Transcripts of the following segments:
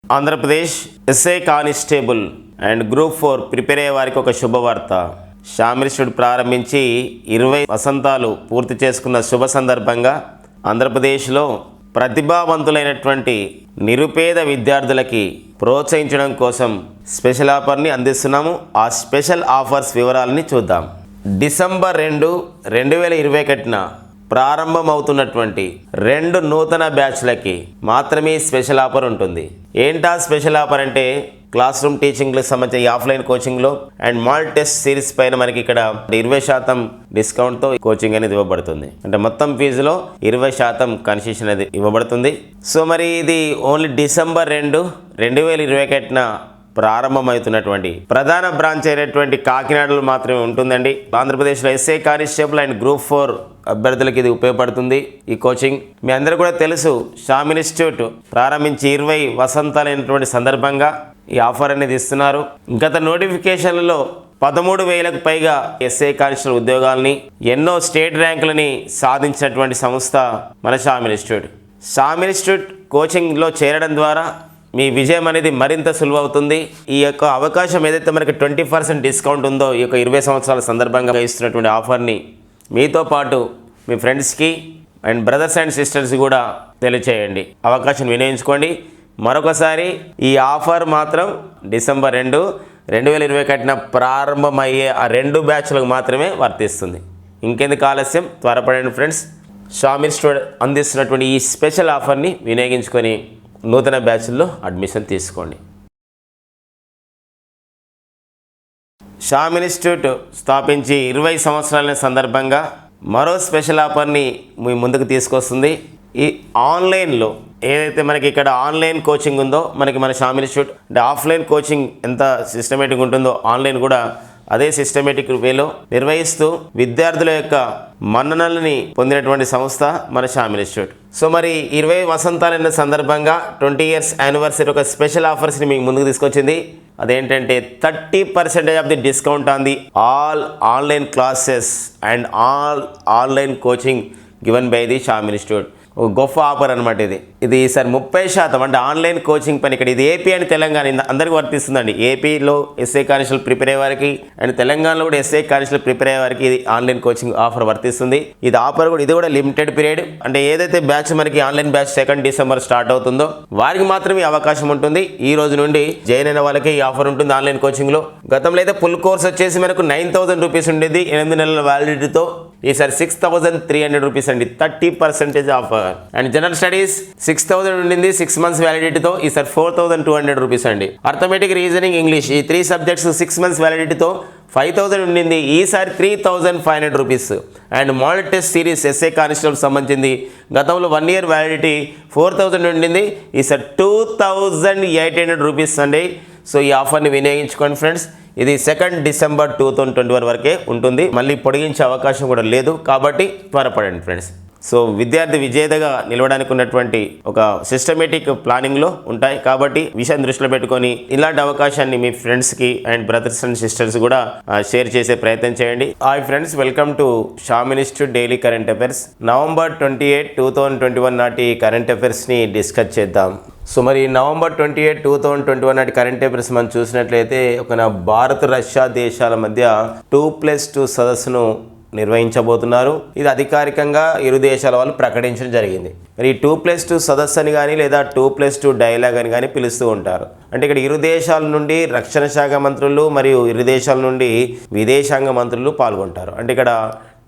Andhra Pradesh SI constable and group 4 prepare అయ్యే వారికి ఒక శుభవార్త. షామ్ ఇన్స్టిట్యూట్ ప్రారంభించి 20 వసంతాలు పూర్తి చేసుకున్న శుభ సందర్భంగా ఆంధ్రప్రదేశ్లో ప్రతిభావంతులైనటువంటి నిరుపేద విద్యార్థులకి ప్రోత్సహించడం కోసం స్పెషల్ ఆఫర్ని అందిస్తున్నాము. ఆ స్పెషల్ ఆఫర్స్ వివరాలని చూద్దాం. డిసెంబర్ 2, 2021న ప్రారంభమవుతున్నటువంటి 2 నూతన బ్యాచ్లకి మాత్రమే స్పెషల్ ఆఫర్ ఉంటుంది. ఏంటా స్పెషల్ ఆఫర్ అంటే క్లాస్ రూమ్ టీచింగ్లకు సంబంధించి ఆఫ్లైన్ కోచింగ్లో అండ్ మాల్ టెస్ట్ సిరీస్ పైన మనకి ఇక్కడ 20% డిస్కౌంట్తో కోచింగ్ అనేది ఇవ్వబడుతుంది. అంటే మొత్తం ఫీజులో 20% కన్సెషన్ అనేది ఇవ్వబడుతుంది. సో మరి ఇది ఓన్లీ డిసెంబర్ 2, 2021న ప్రారంభమవుతున్నటువంటి ప్రధాన బ్రాంచ్ అయినటువంటి కాకినాడలో మాత్రమే ఉంటుందండి. ఆంధ్రప్రదేశ్లో ఎస్ఐ కానిస్టేబుల్ అండ్ గ్రూప్ 4 అభ్యర్థులకి ఇది ఉపయోగపడుతుంది. ఈ కోచింగ్ మీ అందరూ కూడా తెలుసు. షామ్ ఇన్స్టిట్యూట్ ప్రారంభించి 20 వసంతాలైనటువంటి సందర్భంగా ఈ ఆఫర్ అనేది ఇస్తున్నారు. గత నోటిఫికేషన్లలో 13,000కు పైగా ఎస్ఐ కానిస్టేబుల్ ఉద్యోగాలని ఎన్నో స్టేట్ ర్యాంకులని సాధించినటువంటి సంస్థ మన షామ్ ఇన్స్టిట్యూట్. షామ్ ఇన్స్టిట్యూట్ కోచింగ్లో చేరడం ద్వారా మీ విజయం అనేది మరింత సులువవుతుంది. ఈ యొక్క అవకాశం ఏదైతే మనకి 20% డిస్కౌంట్ ఉందో ఈ యొక్క 20 సంవత్సరాల సందర్భంగా ఇస్తున్నటువంటి ఆఫర్ని మీతో పాటు మీ ఫ్రెండ్స్కి అండ్ బ్రదర్స్ అండ్ సిస్టర్స్ కూడా తెలియచేయండి. అవకాశం వినియోగించుకోండి. మరొకసారి ఈ ఆఫర్ మాత్రం డిసెంబర్ 2, 2021న ప్రారంభమయ్యే ఆ 2 బ్యాచ్లకు మాత్రమే వర్తిస్తుంది. ఇంకెందుకు ఆలస్యం, త్వరపడండి ఫ్రెండ్స్. షామ్ ఇన్స్టిట్యూట్ అందిస్తున్నటువంటి ఈ స్పెషల్ ఆఫర్ని వినియోగించుకొని నూతన బ్యాచ్ల్లో అడ్మిషన్ తీసుకోండి. షామ్ ఇన్స్టిట్యూట్ స్థాపించి 20 సంవత్సరాల సందర్భంగా మరో స్పెషల్ ఆఫర్ని మీ ముందుకు తీసుకొస్తుంది. ఈ ఆన్లైన్లో ఏదైతే మనకి ఇక్కడ ఆన్లైన్ కోచింగ్ ఉందో మనకి మన షామ్ ఇన్స్టిట్యూట్ అంటే ఆఫ్లైన్ కోచింగ్ ఎంత సిస్టమేటిక్ ఉంటుందో ఆన్లైన్ కూడా అదే సిస్టమేటిక్ వేలో నిర్వహిస్తూ విద్యార్థుల యొక్క మన్ననలని పొందినటువంటి సంస్థ మన షామ్ ఇన్స్టిట్యూట్. సో మరి 20 వసంతాలైన సందర్భంగా 20 ఇయర్స్ యానివర్సరీ ఒక స్పెషల్ ఆఫర్స్ని మీకు ముందుకు తీసుకొచ్చింది. అదేంటంటే 30% of the discount on the all online classes and all online coaching given by the Sam institute. ఒక గొప్ప ఆఫర్ అనమాట ఇది ఈసారి 30% అంటే ఆన్లైన్ కోచింగ్ పని. ఇక్కడ ఇది ఏపీ అండ్ తెలంగాణ అందరికీ వర్తిస్తుందండి. ఏపీలో ఎస్ఐ కానిస్టేబుల్ ప్రిపేర్ అయ్యే వారికి అండ్ తెలంగాణలో కూడా ఎస్ఐ కానిస్టేబుల్ ప్రిపేర్ అయ్యే వారికి ఇది ఆన్లైన్ కోచింగ్ ఆఫర్ వర్తిస్తుంది. ఇది ఆఫర్ కూడా ఇది కూడా లిమిటెడ్ పీరియడ్. అంటే ఏదైతే బ్యాచ్ మనకి ఆన్లైన్ బ్యాచ్ 2 డిసెంబర్ స్టార్ట్ అవుతుందో వారికి మాత్రమే అవకాశం ఉంటుంది. ఈ రోజు నుండి జాయిన్ అయిన వాళ్ళకి ఈ ఆఫర్ ఉంటుంది ఆన్లైన్ కోచింగ్లో. గతంలో అయితే ఫుల్ కోర్స్ వచ్చేసి మనకు 9,000 రూపీస్ ఉండేది 8 నెలల వ్యాలిడిటీతో. ఈసారి 6,300 రూపీస్ అండి, 30% ఆఫర్. అండ్ జనరల్ స్టడీస్ 6,000 ఉండింది 6 మంత్స్ వ్యాలిడిటీతో. ఈసారి 4,200 రూపీస్ అండి. అర్థమెటిక్, రీజనింగ్, ఇంగ్లీష్ ఈ 3 సబ్జెక్ట్స్ 6 మంత్స్ వ్యాలిడిటీతో 5,000 ఉండింది. ఈసారి 3,500 rupees. And model test series SI constable సంబంధించింది గతంలో 1 ఇయర్ వ్యాలిడిటీ 4,000 ఉండింది. ఈసారి 2,800 రూపీస్ అండి. సో ఈ ఆఫర్ని వినియోగించుకోండి ఫ్రెండ్స్. ఇది 2 డిసెంబర్ 2021 వరకే ఉంటుంది. మళ్ళీ పొడిగించే అవకాశం కూడా లేదు కాబట్టి త్వరపడండి ఫ్రెండ్స్. సో విద్యార్థి విజేతగా నిలవడానికి ఉన్నటువంటి ఒక సిస్టమేటిక్ ప్లానింగ్లో ఉంటాయి కాబట్టి విషయం దృష్టిలో పెట్టుకొని ఇలాంటి అవకాశాన్ని మీ ఫ్రెండ్స్కి అండ్ బ్రదర్స్ అండ్ సిస్టర్స్ కూడా షేర్ చేసే ప్రయత్నం చేయండి. Hi friends, welcome to Sam institute daily current affairs. November 28, 2021 నాటి కరెంట్ అఫైర్స్ని డిస్కస్ చేద్దాం. సో మరి నవంబర్ 28, 2021 నాటి కరెంట్ అఫైర్స్ మనం చూసినట్లయితే ఒక భారత్ రష్యా దేశాల మధ్య 2+2 సదస్సును నిర్వహించబోతున్నారు. ఇది అధికారికంగా ఇరు దేశాల వాళ్ళు ప్రకటించడం జరిగింది. మరి ఈ 2+2 సదస్సు అని కానీ లేదా 2+2 డైలాగ్ అని కానీ పిలుస్తూ ఉంటారు. అంటే ఇక్కడ ఇరు దేశాల నుండి రక్షణ శాఖ మంత్రులు మరియు ఇరు దేశాల నుండి విదేశాంగ మంత్రులు పాల్గొంటారు. అంటే ఇక్కడ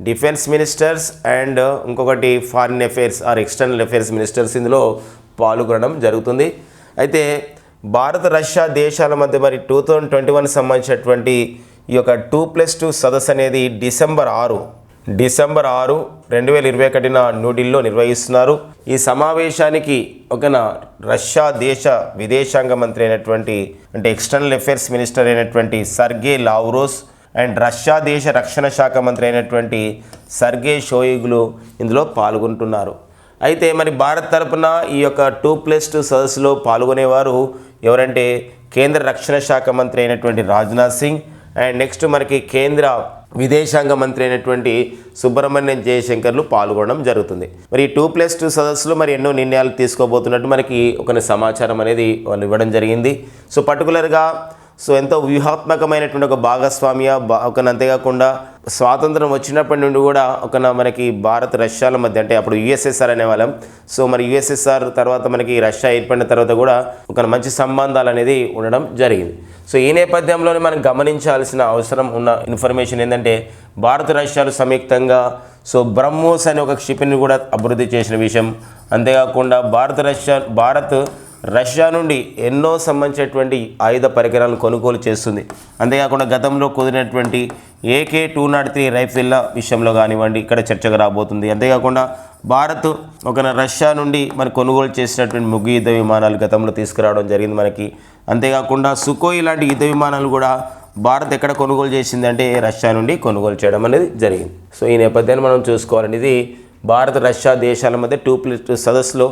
డిఫెన్స్ మినిస్టర్స్ అండ్ ఇంకొకటి foreign affairs or external affairs ministers ఇందులో పాల్గొనడం జరుగుతుంది. అయితే భారత రష్యా దేశాల మధ్య మరి 2021 సంబంధించినటువంటి ఈ యొక్క 2+2 సదస్సు అనేది డిసెంబర్ 6, 2021 న్యూఢిల్లీలో నిర్వహిస్తున్నారు. ఈ సమావేశానికి రష్యా దేశ విదేశాంగ మంత్రి అయినటువంటి అంటే ఎక్స్టర్నల్ అఫైర్స్ మినిస్టర్ అయినటువంటి సర్గే లావ్రోవ్ అండ్ రష్యా దేశ రక్షణ శాఖ మంత్రి అయినటువంటి సర్గే షోయిగ్లు ఇందులో పాల్గొంటున్నారు. అయితే మరి భారత్ తరపున ఈ యొక్క 2+2 సదస్సులో పాల్గొనేవారు ఎవరంటే కేంద్ర రక్షణ శాఖ మంత్రి అయినటువంటి రాజ్నాథ్ సింగ్ అండ్ నెక్స్ట్ మనకి కేంద్ర విదేశాంగ మంత్రి అయినటువంటి సుబ్రహ్మణ్యం జయశంకర్లు పాల్గొనడం జరుగుతుంది. మరి ఈ 2+2 సదస్సులో మరి ఎన్నో నిర్ణయాలు తీసుకోబోతున్నట్టు మనకి ఒక సమాచారం అనేది వాళ్ళు ఇవ్వడం జరిగింది. సో పర్టికులర్గా ఎంతో వ్యూహాత్మకమైనటువంటి ఒక భాగస్వామ్య అంతేకాకుండా స్వాతంత్రం వచ్చినప్పటి నుండి కూడా మనకి భారత్ రష్యాల మధ్య, అంటే అప్పుడు యుఎస్ఎస్ఆర్ అనేవాళ్ళం. సో మరి యుఎస్ఎస్ఆర్ తర్వాత మనకి రష్యా ఏర్పడిన తర్వాత కూడా మంచి సంబంధాలు అనేది ఉండడం జరిగింది. సో ఈ నేపథ్యంలోనే మనం గమనించాల్సిన అవసరం ఉన్న ఇన్ఫర్మేషన్ ఏంటంటే భారత్ రష్యాలు సంయుక్తంగా బ్రహ్మోస్ అనే ఒక క్షిపణిని కూడా అభివృద్ధి చేసిన విషయం. అంతేకాకుండా భారత్ రష్యా నుండి ఎన్నో సంబంధించినటువంటి ఆయుధ పరికరాలను కొనుగోలు చేస్తుంది. అంతేకాకుండా గతంలో కుదిరినటువంటి AK-203 రైఫిల్ల విషయంలో కానివ్వండి ఇక్కడ చర్చకు రాబోతుంది. అంతేకాకుండా భారత్ రష్యా నుండి కొనుగోలు చేసినటువంటి ముగ్గు యుద్ధ విమానాలు గతంలో తీసుకురావడం జరిగింది మనకి. అంతేకాకుండా సుకోయి లాంటి యుద్ధ విమానాలు కూడా భారత్ ఎక్కడ కొనుగోలు చేసింది అంటే రష్యా నుండి కొనుగోలు చేయడం అనేది జరిగింది. సో ఈ నేపథ్యాన్ని మనం చూసుకోవాలండి. ఇది భారత రష్యా దేశాల మధ్య 2+2 సదస్సులో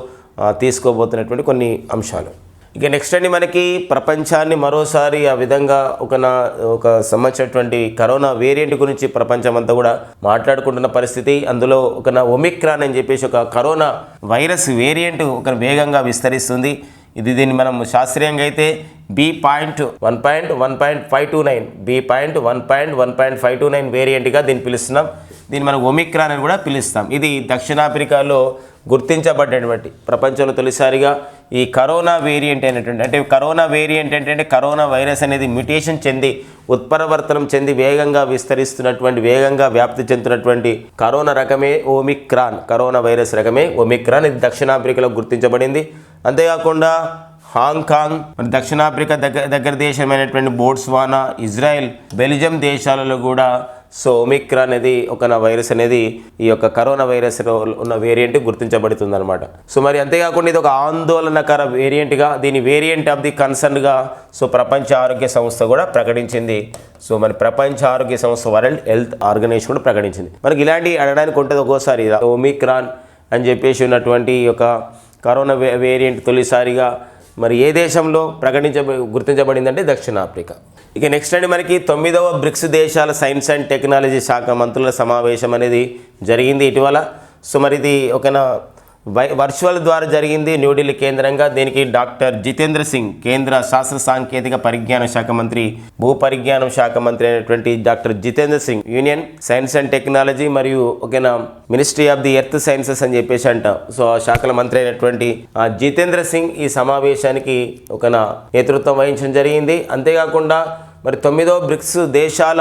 తీసుకోబోతున్నటువంటి కొన్ని అంశాలు. ఇక నెక్స్ట్ అండి మనకి ప్రపంచాన్ని మరోసారి ఆ విధంగా ఒక సంబంధించినటువంటి కరోనా వేరియంట్ గురించి ప్రపంచం అంతా కూడా మాట్లాడుకుంటున్న పరిస్థితి. అందులో ఒమిక్రాన్ అని చెప్పేసి ఒక కరోనా వైరస్ వేరియంట్ వేగంగా విస్తరిస్తుంది. దీన్ని మనం శాస్త్రీయంగా అయితే B.1.529 వేరియంట్గా దీన్ని పిలుస్తున్నాం. దీన్ని మనం ఒమిక్రాన్ అని కూడా పిలుస్తాం. ఇది దక్షిణాఫ్రికాలో గుర్తించబడ్డటువంటి ప్రపంచంలో తొలిసారిగా ఈ కరోనా వేరియంట్ అయినటువంటి కరోనా వైరస్ అనేది మ్యుటేషన్ చెంది ఉత్పరివర్తనం చెంది వేగంగా విస్తరిస్తున్నటువంటి వేగంగా వ్యాప్తి చెందుతున్నటువంటి కరోనా రకమే ఒమిక్రాన్. కరోనా వైరస్ రకమే ఒమిక్రాన్. ఇది దక్షిణాఫ్రికాలో గుర్తించబడింది. అంతేకాకుండా హాంకాంగ్, దక్షిణాఫ్రికా దగ్గర దేశమైనటువంటి బోట్స్వానా, ఇజ్రాయెల్, బెల్జియం దేశాలలో కూడా ఒమిక్రాన్ అనేది వైరస్ అనేది ఈ యొక్క కరోనా వైరస్ ఉన్న వేరియంట్ గుర్తించబడుతుంది అనమాట. మరి అంతేకాకుండా ఇది ఒక ఆందోళనకర వేరియంట్గా, దీని వేరియంట్ ఆఫ్ ది కన్సర్న్గా ప్రపంచ ఆరోగ్య సంస్థ కూడా ప్రకటించింది. మరి ప్రపంచ ఆరోగ్య సంస్థ వరల్డ్ హెల్త్ ఆర్గనైజేషన్ కూడా ప్రకటించింది. మనకి ఇలాంటి అడగడానికి ఉంటుంది ఒక్కోసారి ఒమిక్రాన్ అని చెప్పేసి ఉన్నటువంటి ఈ యొక్క కరోనా వేరియంట్ తొలిసారిగా మరి ఏ దేశంలో గుర్తించబడిందంటే దక్షిణాఫ్రికా. ఇక నెక్స్ట్ అండి మనకి 9వ బ్రిక్స్ దేశాల సైన్స్ అండ్ టెక్నాలజీ శాఖ మంత్రుల సమావేశం అనేది జరిగింది ఇటీవల. మరి ఇది వర్చువల్ ద్వారా జరిగింది న్యూఢిల్లీ కేంద్రంగా. దీనికి డాక్టర్ జితేంద్ర సింగ్, కేంద్ర శాస్త్ర సాంకేతిక పరిజ్ఞాన శాఖ మంత్రి, భూ పరిజ్ఞానం శాఖ మంత్రి అయినటువంటి doctor Jitendra Singh, union science and technology మరియు ministry of the earth sciences అని చెప్పేసి అంటాం. ఆ శాఖల మంత్రి అయినటువంటి జితేంద్ర సింగ్ ఈ సమావేశానికి నేతృత్వం వహించడం జరిగింది. అంతేకాకుండా మరి 9వ బ్రిక్స్ దేశాల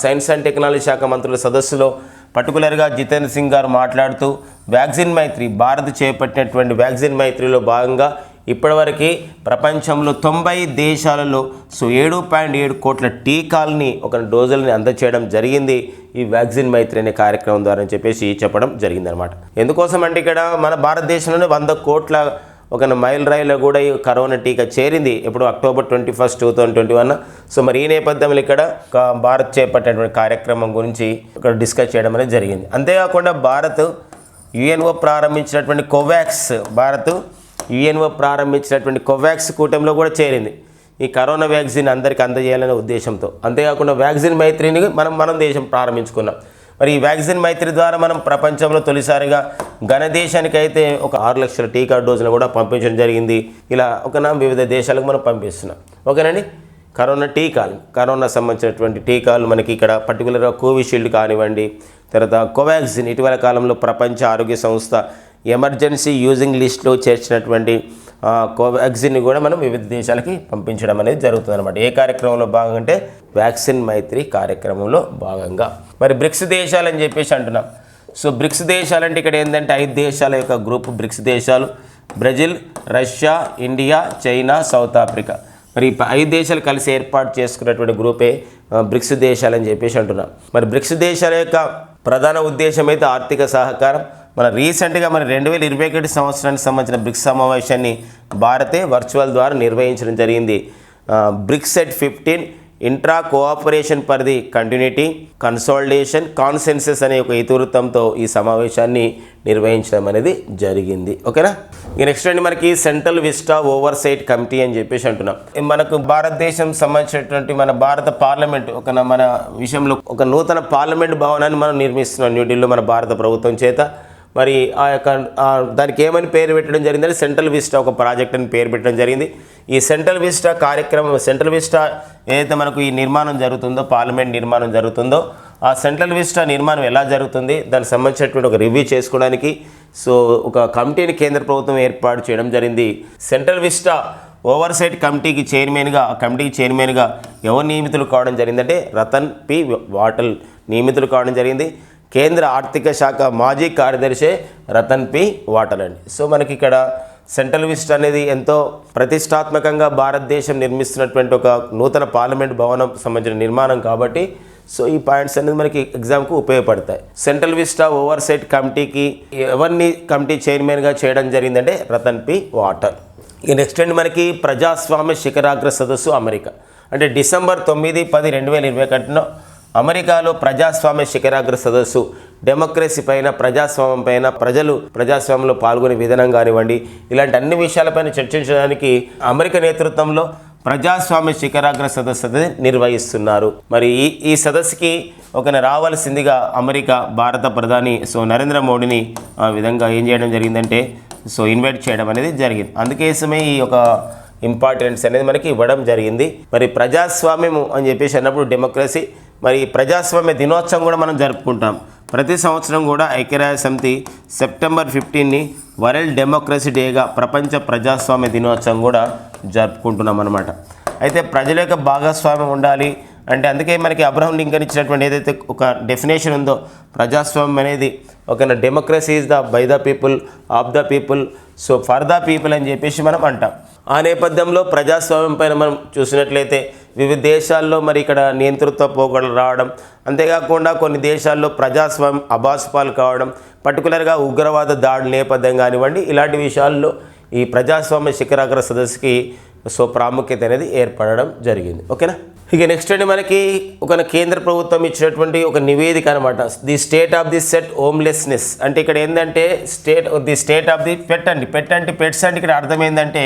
సైన్స్ అండ్ టెక్నాలజీ శాఖ మంత్రుల సదస్సులో పర్టికులర్గా జితేంద్ర సింగ్ గారు మాట్లాడుతూ వ్యాక్సిన్ మైత్రి, భారత్ చేపట్టినటువంటి వ్యాక్సిన్ మైత్రిలో భాగంగా ఇప్పటివరకు ప్రపంచంలో 90 దేశాలలో 7.7 కోట్ల టీకాలని డోజులని అందచేయడం జరిగింది ఈ వ్యాక్సిన్ మైత్రి అనే కార్యక్రమం ద్వారా అని చెప్పేసి చెప్పడం జరిగిందనమాట. ఎందుకోసం అంటే ఇక్కడ మన భారతదేశంలోనే 100 కోట్ల మైల్ రాయిలో కూడా ఈ కరోనా టీకా చేరింది ఎప్పుడు October 21, 2021. మరి ఈ నేపథ్యంలో ఇక్కడ భారత్ చేపట్టేటువంటి కార్యక్రమం గురించి డిస్కస్ చేయడం అనేది జరిగింది. అంతేకాకుండా భారత్ యుఎన్ఓ ప్రారంభించినటువంటి కోవాక్స్ కూటమిలో కూడా చేరింది ఈ కరోనా వ్యాక్సిన్ అందరికీ అందజేయాలనే ఉద్దేశంతో. అంతేకాకుండా వ్యాక్సిన్ మైత్రిని మన దేశం ప్రారంభించుకున్నాం. మరి ఈ వ్యాక్సిన్ మైత్రి ద్వారా మనం ప్రపంచంలో తొలిసారిగా ఘనదేశానికి అయితే 6 లక్షల టీకా డోసులు కూడా పంపించడం జరిగింది. ఇలా వివిధ దేశాలకు మనం పంపిస్తున్నాం. ఓకేనండి. కరోనా సంబంధించినటువంటి టీకాలు మనకి ఇక్కడ పర్టికులర్గా కోవిషీల్డ్ కానివ్వండి, తర్వాత కోవాక్సిన్ ఇటీవల కాలంలో ప్రపంచ ఆరోగ్య సంస్థ ఎమర్జెన్సీ యూజింగ్ లిస్ట్లో చేర్చినటువంటి కోవాక్సిన్ని కూడా మనం వివిధ దేశాలకి పంపించడం అనేది జరుగుతుంది అనమాట. ఏ కార్యక్రమంలో భాగంగా అంటే వ్యాక్సిన్ మైత్రి కార్యక్రమంలో భాగంగా. మరి బ్రిక్స్ దేశాలు అని చెప్పేసి అంటున్నాం. బ్రిక్స్ దేశాలంటే ఇక్కడ ఏంటంటే 5 దేశాల యొక్క గ్రూప్ బ్రిక్స్ దేశాలు: Brazil, Russia, India, China, south Africa. మరి 5 దేశాలు కలిసి ఏర్పాటు చేసుకున్నటువంటి గ్రూపే బ్రిక్స్ దేశాలని చెప్పేసి అంటున్నాం. మరి బ్రిక్స్ దేశాల యొక్క ప్రధాన ఉద్దేశం అయితే ఆర్థిక సహకారం. రీసెంట్గా 2021 సంవత్సరానికి సంబంధించిన బ్రిక్స్ సమావేశాన్ని భారతే వర్చువల్ ద్వారా నిర్వహించడం జరిగింది. BRICS at 15 intra cooperation for the continuity consolidation consensus అనే ఒక ఇతివృత్తంతో ఈ సమావేశాన్ని నిర్వహించడం అనేది జరిగింది. ఓకేనా. ఇక నెక్స్ట్ అండి మనకి సెంట్రల్ విస్టా ఓవర్సైట్ కమిటీ అని చెప్పేసి అంటున్నాం. మనకు భారతదేశం సంబంధించినటువంటి మన భారత పార్లమెంట్ మన విషయంలో ఒక నూతన పార్లమెంట్ భవనాన్ని మనం నిర్మిస్తున్నాం న్యూఢిల్లీలో మన భారత ప్రభుత్వం చేత. మరి ఆ యొక్క దానికి ఏమని పేరు పెట్టడం జరిగిందంటే సెంట్రల్ విస్టా ఒక ప్రాజెక్ట్ అని పేరు పెట్టడం జరిగింది. ఈ సెంట్రల్ విస్టా కార్యక్రమం సెంట్రల్ విస్టా ఏదైతే మనకు ఈ నిర్మాణం జరుగుతుందో పార్లమెంట్ నిర్మాణం జరుగుతుందో ఆ సెంట్రల్ విస్టా నిర్మాణం ఎలా జరుగుతుంది దానికి సంబంధించినటువంటి ఒక రివ్యూ చేసుకోవడానికి ఒక కమిటీని కేంద్ర ప్రభుత్వం ఏర్పాటు చేయడం జరిగింది. సెంట్రల్ విస్టా ఓవర్సైట్ కమిటీకి చైర్మన్గా ఎవరు నియమితులు కావడం జరిగిందంటే రతన్ పి వాటల్ నియమితులు కావడం జరిగింది. కేంద్ర ఆర్థిక శాఖ మాజీ కార్యదర్శి రతన్ పి వాటల్ అండి. మనకి ఇక్కడ సెంట్రల్ విస్టా అనేది ఎంతో ప్రతిష్టాత్మకంగా భారతదేశం నిర్మిస్తున్నటువంటి ఒక నూతన పార్లమెంట్ భవనం సంబంధించిన నిర్మాణం కాబట్టి ఈ పాయింట్స్ అనేది మనకి ఎగ్జామ్కు ఉపయోగపడతాయి. సెంట్రల్ విస్టా ఓవర్సైట్ కమిటీకి ఎవరిని కమిటీ చైర్మన్గా చేయడం జరిగిందంటే రతన్ పి వాటల్. ఇక నెక్స్ట్ అండి మనకి ప్రజాస్వామ్య శిఖరాగ్ర సదస్సు అమెరికా అంటే డిసెంబర్ 9, 10, 2021 అమెరికాలో ప్రజాస్వామ్య శిఖరాగ్ర సదస్సు డెమోక్రసీ పైన ప్రజాస్వామ్యం పైన ప్రజలు ప్రజాస్వామ్యంలో పాల్గొనే విధానం కానివ్వండి ఇలాంటి అన్ని విషయాలపైన చర్చించడానికి అమెరికా నేతృత్వంలో ప్రజాస్వామ్య శిఖరాగ్ర సదస్సు నిర్వహిస్తున్నారు. మరి ఈ సదస్సుకి రావాల్సిందిగా అమెరికా భారత ప్రధాని నరేంద్ర మోడీని ఆ విధంగా ఏం చేయడం జరిగిందంటే ఇన్వైట్ చేయడం అనేది జరిగింది. అందుకోసమే ఈ ఇంపార్టెన్స్ అనేది మనకి ఇవ్వడం జరిగింది. మరి ప్రజాస్వామ్యము అని చెప్పేసి అన్నప్పుడు డెమోక్రసీ మరి ప్రజాస్వామ్య దినోత్సవం కూడా మనం జరుపుకుంటాం. ప్రతి సంవత్సరం కూడా ఐక్యరాజ్య సమితి సెప్టెంబర్ 15ని వరల్డ్ డెమోక్రసీ డేగా ప్రపంచ ప్రజాస్వామ్య దినోత్సవం కూడా జరుపుకుంటున్నాం అన్నమాట. అయితే ప్రజల యొక్క భాగస్వామ్యం ఉండాలి అంటే అందుకే మనకి అబ్రహం లింకన్ ఇచ్చినటువంటి ఏదైతే ఒక డెఫినేషన్ ఉందో ప్రజాస్వామ్యం అనేది democracy is the by the people of the people for the people అని చెప్పేసి మనం అంటాం. ఆ నేపథ్యంలో ప్రజాస్వామ్యం పైన మనం చూసినట్లయితే వివిధ దేశాల్లో మరి ఇక్కడ నియంతృత్వ పోకడలు రావడం అంతేకాకుండా కొన్ని దేశాల్లో ప్రజాస్వామ్యం అబాస్పాలు కావడం పర్టికులర్గా ఉగ్రవాద దాడుల నేపథ్యం కానివ్వండి ఇలాంటి విషయాల్లో ఈ ప్రజాస్వామ్య శిఖరాగ్ర సదస్సుకి ప్రాముఖ్యత అనేది ఏర్పడడం జరిగింది. ఓకేనా. ఇక నెక్స్ట్ అండి మనకి కేంద్ర ప్రభుత్వం ఇచ్చినటువంటి ఒక నివేదిక అనమాట. The state of the pet homelessness అంటే ఇక్కడ ఏంటంటే స్టేట్ ఆఫ్ ది పెట్స్ అంటే ఇక్కడ అర్థం ఏంటంటే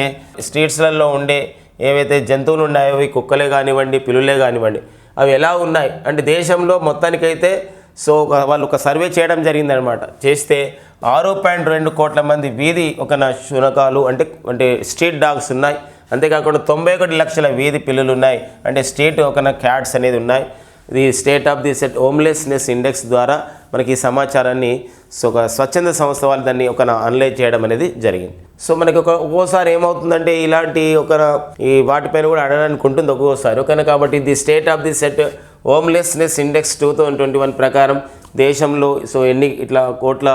స్ట్రీట్స్లలో ఉండే ఏవైతే జంతువులు ఉన్నాయో అవి కుక్కలే కానివ్వండి పిల్లులే కానివ్వండి అవి ఎలా ఉన్నాయి అంటే దేశంలో మొత్తానికైతే వాళ్ళు ఒక సర్వే చేయడం జరిగిందనమాట. చేస్తే 6.2 కోట్ల మంది వీధి శునకాలు అంటే స్ట్రీట్ డాగ్స్ ఉన్నాయి. అంతేకాకుండా 91 లక్షల వీధి పిల్లులు ఉన్నాయి అంటే స్ట్రీట్ క్యాట్స్ అనేది ఉన్నాయి. ఇది state of the pet homelessness index ద్వారా మనకి ఈ సమాచారాన్ని ఒక స్వచ్ఛంద సంస్థ వాళ్ళు దాన్ని అనలైజ్ చేయడం అనేది జరిగింది. మనకి ఒక్కోసారి ఏమవుతుందంటే ఇలాంటి ఈ వాటిపైన కూడా అడగడానికి ఉంటుంది ఒక్కోసారి కాబట్టి the state of the pet homelessness index 2021 ప్రకారం దేశంలో ఎన్ని ఇట్లా కోట్ల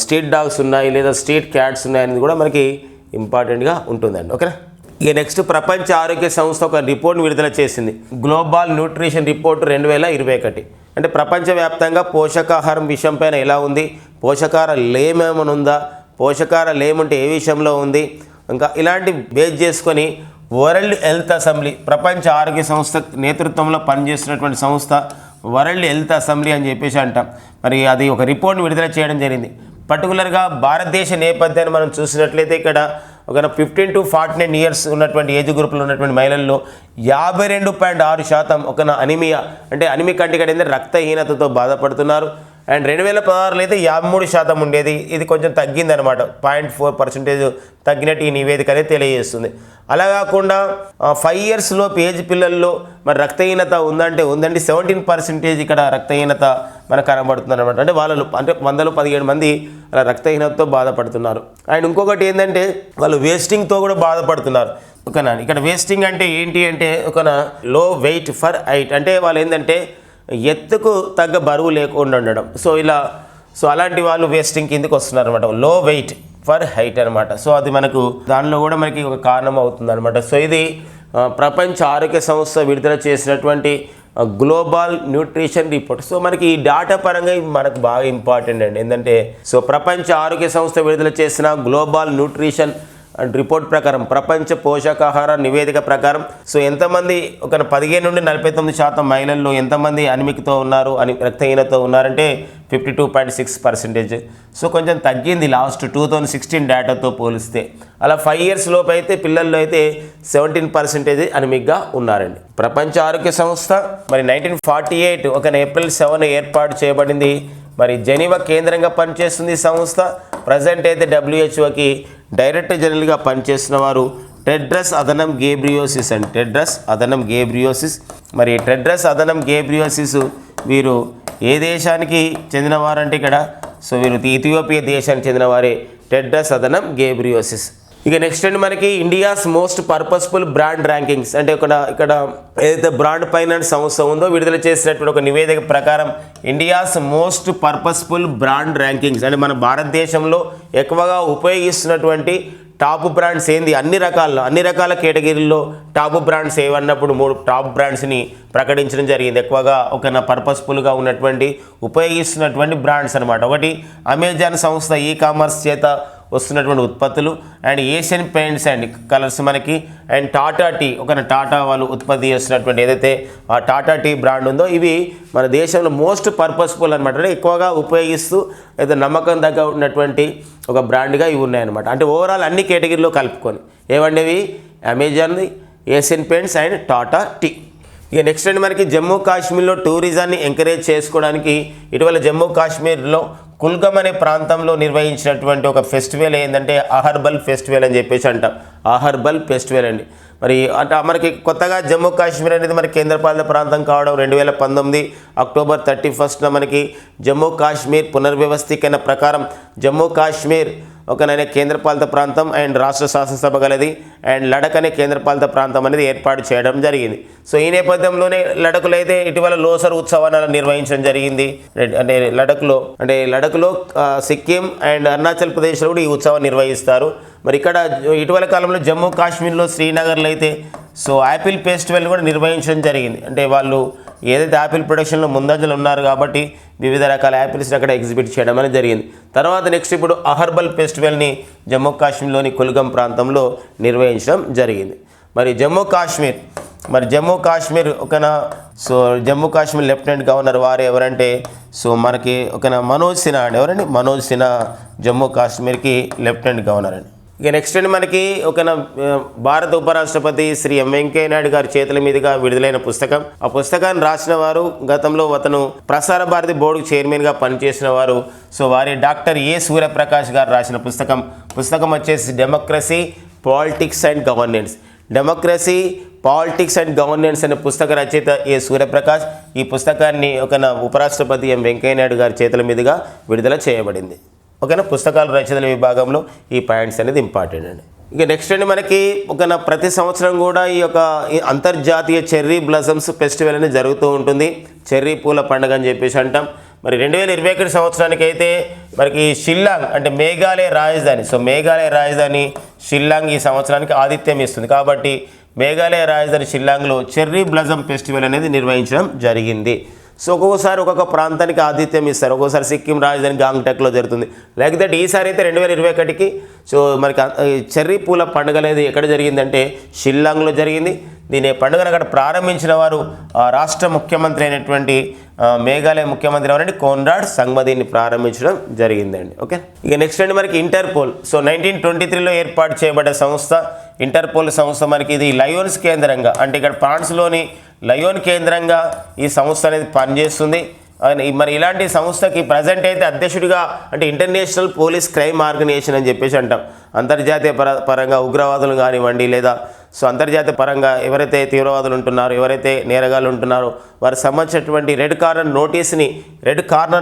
స్ట్రీట్ డాగ్స్ ఉన్నాయి లేదా స్ట్రీట్ క్యాట్స్ ఉన్నాయి అనేది కూడా మనకి ఇంపార్టెంట్గా ఉంటుందండి. ఓకేనా. ఇక నెక్స్ట్ ప్రపంచ ఆరోగ్య సంస్థ ఒక రిపోర్ట్ విడుదల చేసింది. గ్లోబల్ న్యూట్రిషన్ రిపోర్ట్ 2021 అంటే ప్రపంచవ్యాప్తంగా పోషకాహారం విషయం పైన ఎలా ఉంది, పోషకాహార లేమేమైనా ఉందా, పోషకాహార లేముంటే ఏ విషయంలో ఉంది, ఇంకా ఇలాంటి బేస్ చేసుకొని వరల్డ్ హెల్త్ అసెంబ్లీ ప్రపంచ ఆరోగ్య సంస్థ నేతృత్వంలో పనిచేస్తున్నటువంటి సంస్థ వరల్డ్ హెల్త్ అసెంబ్లీ అని చెప్పేసి అంటాం. మరి అది ఒక రిపోర్ట్ విడుదల చేయడం జరిగింది. పర్టికులర్గా భారతదేశ నేపథ్యాన్ని మనం చూసినట్లయితే ఇక్కడ 15 to 49 ఇయర్స్ ఉన్నటువంటి ఏజ్ గ్రూప్లో ఉన్నటువంటి మహిళల్లో 52.6% అనిమియా అంటే అనిమిక్ అంటే ఇక్కడ రక్తహీనతతో బాధపడుతున్నారు. అండ్ 2016లో అయితే 53% ఉండేది. ఇది కొంచెం తగ్గిందనమాట, 0.4% తగ్గినట్టు ఈ నివేదిక అనేది తెలియజేస్తుంది. అలా కాకుండా 5 years లోపు ఏజ్ పిల్లల్లో మరి రక్తహీనత ఉందంటే ఉందండి. 17% ఇక్కడ రక్తహీనత మనకు కనబడుతుంది అనమాట. అంటే వాళ్ళు 117 మంది అలా రక్తహీనతతో బాధపడుతున్నారు. అండ్ ఇంకొకటి ఏంటంటే వాళ్ళు వేస్టింగ్తో కూడా బాధపడుతున్నారు. ఓకేనా. ఇక్కడ వేస్టింగ్ అంటే ఏంటి అంటే లో వెయిట్ ఫర్ హైట్ అంటే వాళ్ళు ఏంటంటే ఎత్తుకు తగ్గ బరువు లేకుండా ఉండడం. అలాంటి వాళ్ళు వేస్టింగ్ కిందకి వస్తున్నారు అనమాట. లో వెయిట్ ఫర్ హైట్ అనమాట. అది మనకు దానిలో కూడా మనకి ఒక కారణం అవుతుంది అనమాట. ఇది ప్రపంచ ఆరోగ్య సంస్థ విడుదల చేసినటువంటి గ్లోబల్ న్యూట్రిషన్ రిపోర్ట్. మనకి ఈ డాటా పరంగా మనకు బాగా ఇంపార్టెంట్ అండి. ఏంటంటే ప్రపంచ ఆరోగ్య సంస్థ విడుదల చేసిన గ్లోబల్ న్యూట్రిషన్ అండ్ రిపోర్ట్ ప్రకారం ప్రపంచ పోషకాహార నివేదిక ప్రకారం సో ఎంతమంది ఒక 15 నుండి 49% మహిళల్లో ఎంతమంది అనిమిక్తో ఉన్నారు అని రక్తహీనతో ఉన్నారంటే 52.6%. సో కొంచెం తగ్గింది లాస్ట్ 2016 డేటాతో పోలిస్తే. అలా 5 years లోపు అయితే పిల్లల్లో అయితే 17% అనిమిక్గా ఉన్నారండి. ప్రపంచ ఆరోగ్య సంస్థ మరి 1948 ఒక April 7 ఏర్పాటు చేయబడింది. మరి జెనీవా కేంద్రంగా పనిచేస్తుంది ఈ సంస్థ. ప్రజెంట్ అయితే WHOకి డైరెక్టర్ జనరల్గా పనిచేస్తున్న వారు టెడ్రస్ అదనం గేబ్రియోసిస్ అండి. టెడ్రస్ అదనం గేబ్రియోసిస్. మరి టెడ్రస్ అదనం గేబ్రియోసిస్ వీరు ఏ దేశానికి చెందినవారంటే ఇక్కడ సో వీరు ఇథియోపియా దేశానికి చెందినవారే టెడ్రస్ అదనం గేబ్రియోసిస్. ఇక నెక్స్ట్ అండి మనకి India's most purposeful brand rankings అంటే ఇక్కడ ఏదైతే బ్రాండ్ ఫైనాన్స్ సంస్థ ఉందో విడుదల చేసినటువంటి ఒక నివేదిక ప్రకారం India's most purposeful brand rankings అంటే మన భారతదేశంలో ఎక్కువగా ఉపయోగిస్తున్నటువంటి టాప్ బ్రాండ్స్ ఏంది అన్ని రకాల కేటగిరీల్లో టాప్ బ్రాండ్స్ ఏవన్నప్పుడు 3 టాప్ బ్రాండ్స్ని ప్రకటించడం జరిగింది. ఎక్కువగా ఒక పర్పస్ఫుల్గా ఉన్నటువంటి ఉపయోగిస్తున్నటువంటి బ్రాండ్స్ అనమాట. ఒకటి అమెజాన్ సంస్థ కామర్స్ చేత వస్తున్నటువంటి ఉత్పత్తులు and Asian paints and colours మనకి అండ్ టాటా టీ టాటా వాళ్ళు ఉత్పత్తి చేస్తున్నటువంటి ఏదైతే ఆ టాటా టీ బ్రాండ్ ఉందో ఇవి మన దేశంలో మోస్ట్ పర్పస్ఫుల్ అనమాట. అంటే ఎక్కువగా ఉపయోగిస్తూ అయితే నమ్మకం దగ్గర ఉన్నటువంటి ఒక బ్రాండ్గా ఇవి ఉన్నాయన్నమాట. అంటే ఓవరాల్ అన్ని కేటగిరీలో కలుపుకొని ఏవండివి అమెజాన్ది Asian paints and Tata tea. ఇక నెక్స్ట్ అండి మనకి జమ్మూ కాశ్మీర్లో టూరిజాన్ని ఎంకరేజ్ చేసుకోవడానికి ఇటీవల జమ్మూ కాశ్మీర్లో కుల్గమ్ అనే ప్రాంతంలో నిర్వహించినటువంటి ఒక ఫెస్టివల్ ఏంటంటే అహర్బల్ ఫెస్టివల్ అని చెప్పేసి అంటాం. అహర్బల్ ఫెస్టివల్ అండి. మరి అంటే మనకి కొత్తగా జమ్మూ కాశ్మీర్ అనేది మనకి కేంద్రపాలిత ప్రాంతం కావడం 2019 October 31న మనకి జమ్మూ కాశ్మీర్ పునర్వ్యవస్థీకరణ ప్రకారం జమ్మూ కాశ్మీర్ కేంద్రపాలిత ప్రాంతం అండ్ రాష్ట్ర శాసనసభ గలది అండ్ లడక్ అనే కేంద్రపాలిత ప్రాంతం అనేది ఏర్పాటు చేయడం జరిగింది. సో ఈ నేపథ్యంలోనే లడఖ్లో అయితే ఇటీవల లోసర్ ఉత్సవాన్ని నిర్వహించడం జరిగింది. అంటే లడఖ్లో సిక్కిం అండ్ అరుణాచల్ ప్రదేశ్లో కూడా ఈ ఉత్సవాన్ని నిర్వహిస్తారు. మరి ఇక్కడ ఇటీవల కాలంలో జమ్మూ కాశ్మీర్లో శ్రీనగర్లో అయితే సో యాపిల్ ఫెస్టివల్ కూడా నిర్వహించడం జరిగింది. అంటే వాళ్ళు ఏదైతే యాపిల్ ప్రొడక్షన్లో ముందంజలు ఉన్నారు కాబట్టి వివిధ రకాల యాపిల్స్ని అక్కడ ఎగ్జిబిట్ చేయడం అనేది జరిగింది. తర్వాత నెక్స్ట్ ఇప్పుడు అహర్బల్ ఫెస్టివల్ని జమ్మూ కాశ్మీర్లోని కుల్గమ్ ప్రాంతంలో నిర్వహించడం జరిగింది. మరి జమ్మూ కాశ్మీర్ జమ్మూ కాశ్మీర్ లెఫ్టినెంట్ గవర్నర్ వారు ఎవరంటే సో మనకి మనోజ్ సిన్హా అండి. ఎవరండి? మనోజ్ సిన్హా జమ్మూ కాశ్మీర్కి లెఫ్టినెంట్ గవర్నర్ అండి. ఇక నెక్స్ట్ అండి మనకి భారత ఉపరాష్ట్రపతి శ్రీ వెంకయ్య నాయుడు గారి చేతుల మీదుగా విడుదలైన పుస్తకం. ఆ పుస్తకాన్ని రాసిన వారు గతంలో అతను ప్రసార భారతి బోర్డుకు చైర్మన్గా పనిచేసిన వారు. సో వారి డాక్టర్ ఏ సూర్యప్రకాష్ గారు రాసిన పుస్తకం వచ్చేసి democracy politics and governance. Democracy politics and governance అనే పుస్తక రచయిత ఏ సూర్యప్రకాష్. ఈ పుస్తకాన్ని ఉపరాష్ట్రపతి వెంకయ్య నాయుడు గారి చేతుల మీదుగా విడుదల చేయబడింది. పుస్తకాల రచనల విభాగంలో ఈ పాయింట్స్ అనేది ఇంపార్టెంట్ అండి. ఇక నెక్స్ట్ అండి మనకి ప్రతి సంవత్సరం కూడా ఈ అంతర్జాతీయ చెర్రీ బ్లజమ్స్ ఫెస్టివల్ అనేది జరుగుతూ ఉంటుంది. చెర్రీ పూల పండుగ అని చెప్పేసి అంటాం. మరి 2021 సంవత్సరానికి అయితే మనకి షిల్లాంగ్ అంటే మేఘాలయ రాజధాని. సో మేఘాలయ రాజధాని షిల్లాంగ్ ఈ సంవత్సరానికి ఆతిథ్యం ఇస్తుంది. కాబట్టి మేఘాలయ రాజధాని షిల్లాంగ్లో చెర్రీ బ్లజమ్ ఫెస్టివల్ అనేది నిర్వహించడం జరిగింది. సో ఒక్కొక్కసారి ఒక్కొక్క ప్రాంతానికి ఆతిథ్యం ఇస్తారు. ఒక్కొక్కసారి సిక్కిం రాజధాని గాంగ్టక్లో జరుగుతుంది. లైక్ దట్ ఈసారి అయితే 2021కి సో మనకి చెర్రీ పూల పండుగ అనేది ఎక్కడ జరిగిందంటే షిల్లాంగ్లో జరిగింది. దీని పండుగను అక్కడ ప్రారంభించిన వారు రాష్ట్ర ముఖ్యమంత్రి అయినటువంటి మేఘాలయ ముఖ్యమంత్రి ఎవరంటే కోన్రాడ్ సంగ్మా దీన్ని ప్రారంభించడం జరిగిందండి. ఓకే. ఇక నెక్స్ట్ అండి మనకి ఇంటర్పోల్. సో 1923లో ఏర్పాటు చేయబడ్డ సంస్థ ఇంటర్పోల్ సంస్థ. మనకి ఇది లయోన్స్ కేంద్రంగా అంటే ఇక్కడ ఫ్రాన్స్లోని లయోన్ కేంద్రంగా ఈ సంస్థ అనేది పనిచేస్తుంది. మరి ఇలాంటి సంస్థకి ప్రజెంట్ అయితే అధ్యక్షుడిగా అంటే ఇంటర్నేషనల్ పోలీస్ క్రైమ్ ఆర్గనైజేషన్ అని చెప్పేసి అంటాం. అంతర్జాతీయ పరంగా ఉగ్రవాదులు కానివ్వండి లేదా సో అంతర్జాతీయ పరంగా ఎవరైతే తీవ్రవాదులు ఉంటున్నారో ఎవరైతే నేరగాళ్ళు ఉంటున్నారో వారికి సంబంధించినటువంటి రెడ్ కార్నర్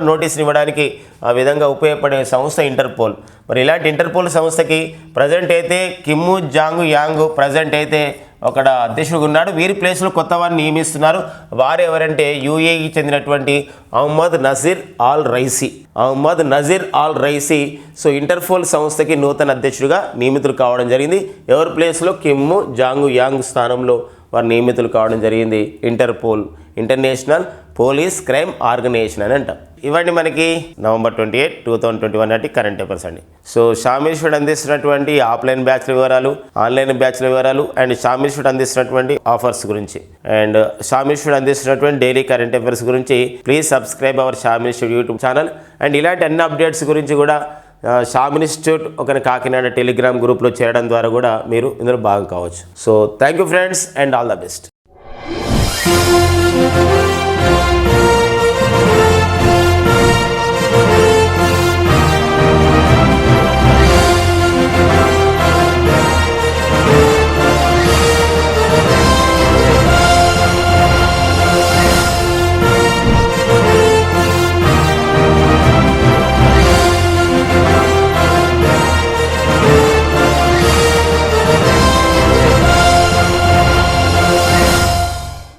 నోటీస్ని ఇవ్వడానికి ఆ విధంగా ఉపయోగపడే సంస్థ ఇంటర్పోల్. మరి ఇలాంటి ఇంటర్పోల్ సంస్థకి ప్రజెంట్ అయితే కిమ్ము జాంగ్ యాంగ్ ప్రజెంట్ అయితే ఒక అధ్యక్షుడు ఉన్నాడు. వీరి ప్లేస్లో కొత్త వారిని నియమిస్తున్నారు. వారు ఎవరంటే యూఏఈకి చెందినటువంటి Ahmed Naser Al Raisi so Interpol సంస్థకి నూతన అధ్యక్షుడిగా నియమితులు కావడం జరిగింది. ఎవరి ప్లేస్లో కిమ్ము జాంగ్ యాంగ్ స్థానంలో వారు నియమితులు కావడం జరిగింది. Interpol international police crime organisation అని అంటాం. ఇవన్నీ మనకి November 28, 2021 నాటి కరెంట్ అఫైర్స్ అండి. సో షామ్ ఇన్స్టిట్యూట్ అందిస్తున్నటువంటి ఆఫ్లైన్ బ్యాచ్ల వివరాలు, ఆన్లైన్ బ్యాచ్ల వివరాలు అండ్ షామ్ ఇన్స్టిట్యూట్ అందిస్తున్నటువంటి ఆఫర్స్ గురించి అండ్ షామ్ ఇన్స్టిట్యూట్ అందిస్తున్నటువంటి డైలీ కరెంట్ అఫైర్స్ గురించి please subscribe our Sham institute YouTube channel. And ఇలాంటి అన్ని అప్డేట్స్ గురించి కూడా షామ్ ఇన్స్టిట్యూట్ ఒక కాకినాడ టెలిగ్రామ్ గ్రూప్లో చేరడం ద్వారా కూడా మీరు ఇందులో భాగం కావచ్చు. So thank you friends and all the best.